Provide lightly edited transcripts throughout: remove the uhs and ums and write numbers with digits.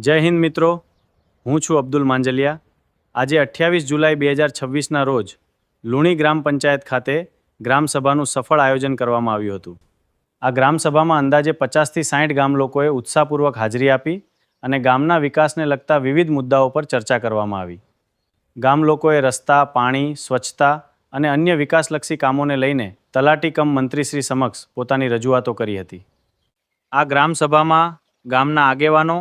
જય હિન્દ મિત્રો, હું છું અબ્દુલ માંજલિયા। આજે 28 જુલાઈ 2026ના રોજ લુણી ગ્રામ પંચાયત ખાતે ગ્રામસભાનું સફળ આયોજન કરવામાં આવ્યું હતું। આ ગ્રામસભામાં અંદાજે 50થી 60 ગામ લોકોએ ઉત્સાહપૂર્વક હાજરી આપી અને ગામના વિકાસને લગતા વિવિધ મુદ્દાઓ પર ચર્ચા કરવામાં આવી। ગામ લોકોએ રસ્તા, પાણી, સ્વચ્છતા અને અન્ય વિકાસલક્ષી કામોને લઈને તલાટી કમ મંત્રીશ્રી સમક્ષ પોતાની રજૂઆતો કરી હતી। આ ગ્રામસભામાં ગામના આગેવાનો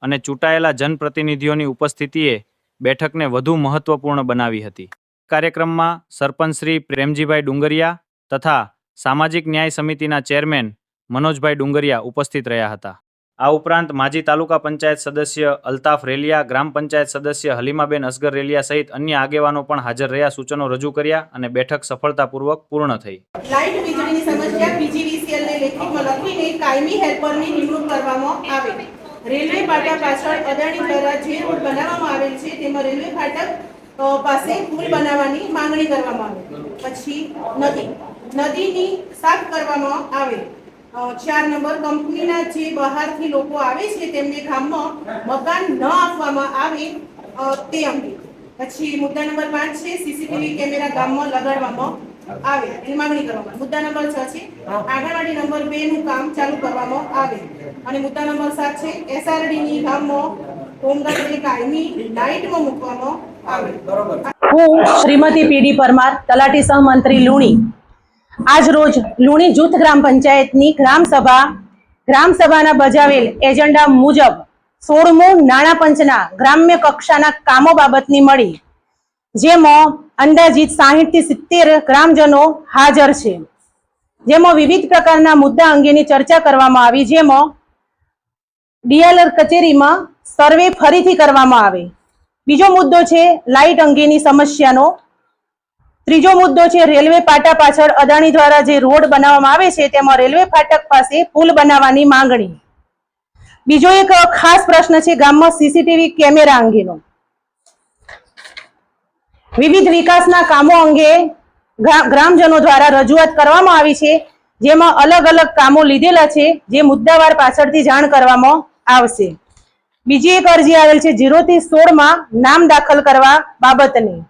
અને ચૂંટાયેલા જનપ્રતિનિધિઓની ઉપસ્થિતિએ બેઠકને વધુ મહત્વપૂર્ણ બનાવી હતી। કાર્યક્રમમાં સરપંચ શ્રી પ્રેમજીભાઈ ડુંગરિયા તથા સામાજિક ન્યાય સમિતિના ચેરમેન મનોજભાઈ ડુંગરિયા ઉપસ્થિત રહ્યા હતા। આ ઉપરાંત માજી તાલુકા પંચાયત સદસ્ય અલ્તાફ રેલિયા, ગ્રામ પંચાયત સદસ્ય હલીમાબેન અસગર રેલિયા સહિત અન્ય આગેવાનો પણ હાજર રહ્યા, સૂચનો રજૂ કર્યા અને બેઠક સફળતાપૂર્વક પૂર્ણ થઈ। લાઇટ વીજળીની સમસ્યા પીજીવીસીએલ ને લેખિતમાં લખીને કાયમી હેલ્પરની નિમણૂક કરવામાં આવે। રેલવે ફાટક પાછળ અદાણી દ્વારા જે રોડ બનાવવામાં આવેલ છે તેમાં રેલવે ફાટક પાસે પુલ બનાવવાની માંગણી કરવામાં આવે। પછી નદીની સાફ કરવામાં આવે। 4 નંબર કંપનીના જે બહારથી લોકો આવે છે તેમને ગામમાં મકાન ન આપવામાં આવે તે અંગે। પછી મુદ્દા નંબર 5 છે સીસીટીવી કેમેરા ગામમાં લગાડવામાં આવે એની માંગણી કરવામાં। મુદ્દા નંબર 6 છે આંગણવાડી નંબર 2 નું કામ ચાલુ કરવામાં આવે। અને મુદ્દા નંબર 7 છે એસઆરડી ની ગામમાં હોમગાર્ડને કાયમી લાઇટમાં મૂકવામાં આવે। હું શ્રીમતી પીડી પરમાર, તલાટી સહમંત્રી લુણી, આજ રોજ લુણી જૂથ ગ્રામ પંચાયતની ગ્રામસભાના બજાવેલ એજન્ડા મુજબ 16મો નાણાં પંચના ગ્રામ્ય કક્ષાના કામો બાબતની મળી, જેમાં અંદાજિત 60 થી 70 ગ્રામજનો હાજર છે, જેમાં વિવિધ પ્રકારના મુદ્દા અંગેની ચર્ચા કરવામાં આવી, જેમાં ડીએલઆર કચેરીમાં સર્વે ફરીથી કરવામાં આવે। બીજો મુદ્દો છે લાઇટ અંગેની સમસ્યાનો। ત્રીજો મુદ્દો છે રેલવે પાટા પાછળ અદાણી દ્વારા જે રોડ બનાવવામાં આવે છે તેમાં રેલવે ફાટક પાસે પુલ બનાવવાની માંગણી। બીજો એક ખાસ પ્રશ્ન છે ગામમાં સીસીટીવી કેમેરા અંગેનો। વિવિધ વિકાસના કામો અંગે ગ્રામજનો દ્વારા રજૂઆત કરવામાં આવી છે, જેમાં અલગ અલગ કામો લીધેલા છે, જે મુદ્દાવાર પાછળથી જાણ કરવામાં આવશે। બીજી એક અરજી આવેલ છે 0 થી 16માં નામ દાખલ કરવા બાબતની।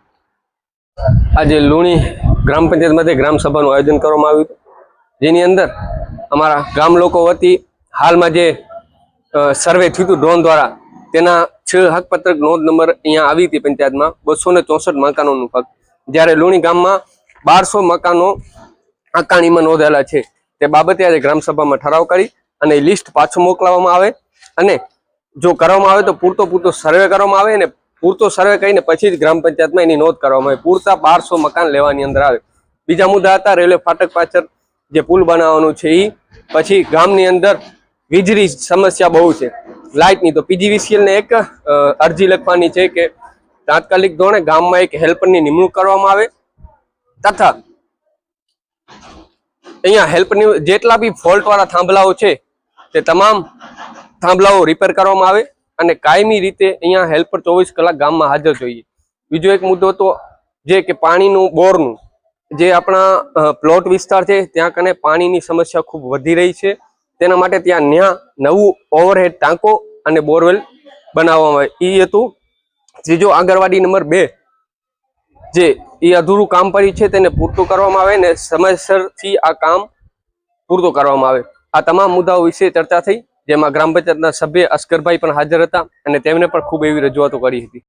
આજે લુણી ગ્રામ પંચાયતમાંથી ગ્રામ સભાનું આયોજન કરવામાં આવ્યું, જેની અંદર અમારા ગામ લોકો વતી હાલમાં જે સર્વે થયું હતું ડ્રોન દ્વારા, તેના 6 હકપત્રક નોંધ નંબર અહીંયા આવી હતી પંચાયતમાં 264 મકાનોનું હક, જ્યારે લુણી ગામમાં 1200 મકાનો આકારણીમાં નોંધાયેલા છે। તે બાબતે આજે ગ્રામસભામાં ઠરાવ કરી અને લિસ્ટ પાછું મોકલવામાં આવે અને જો કરવામાં આવે તો પૂરતો સર્વે કરવામાં આવે અને પૂરતો સર્વે કરીને પછી જ ગ્રામ પંચાયતમાં એની નોંધ કરવામાં આવે। પૂરતા 1200 મકાન લેવાની અંદર આવે। બીજા મુદ્દા હતા રેલવે ફાટક પાછળ જે પુલ બનાવવાનું છે એ, પછી ગામની અંદર વીજળી સમસ્યા બહુ છે લાઇટની, તો પીજીવીસીએલ ને એક અરજી લખવાની છે કે તાત્કાલિક ધોરણે ગામમાં એક હેલ્પરની નિમણૂક કરવામાં આવે તથા અહીંયા હેલ્પની જેટલા બી ફોલ્ટ વાળા થાંભલાઓ છે તે તમામ થાંભલાઓ રિપેર કરવામાં આવે અને કાયમી રીતે અહીંયા હેલ્પર 24 કલાક ગામમાં હાજર જોઈએ। બીજો એક મુદ્દો તો જે કે પાણીનું બોરનું, જે આપણા પ્લોટ વિસ્તાર છે ત્યાં કને પાણીની સમસ્યા ખૂબ વધી રહી છે, તેના માટે ત્યાં નવું ઓવરહેડ ટાંકો અને બોરવેલ બનાવવામાં આવે એ હતું। ત્રીજો આંગણવાડી નંબર 2 જે એ અધૂરું કામ પડ્યું છે તેને પૂરતું કરવામાં આવે ને સમયસરથી આ કામ પૂરતું કરવામાં આવે। આ તમામ મુદ્દાઓ વિશે ચર્ચા થઈ, જેમાં ગ્રામ પંચાયતના સભ્ય અસ્કરભાઈ પણ હાજર હતા અને તેમણે પણ ખૂબ એવી રજૂઆતો કરી હતી।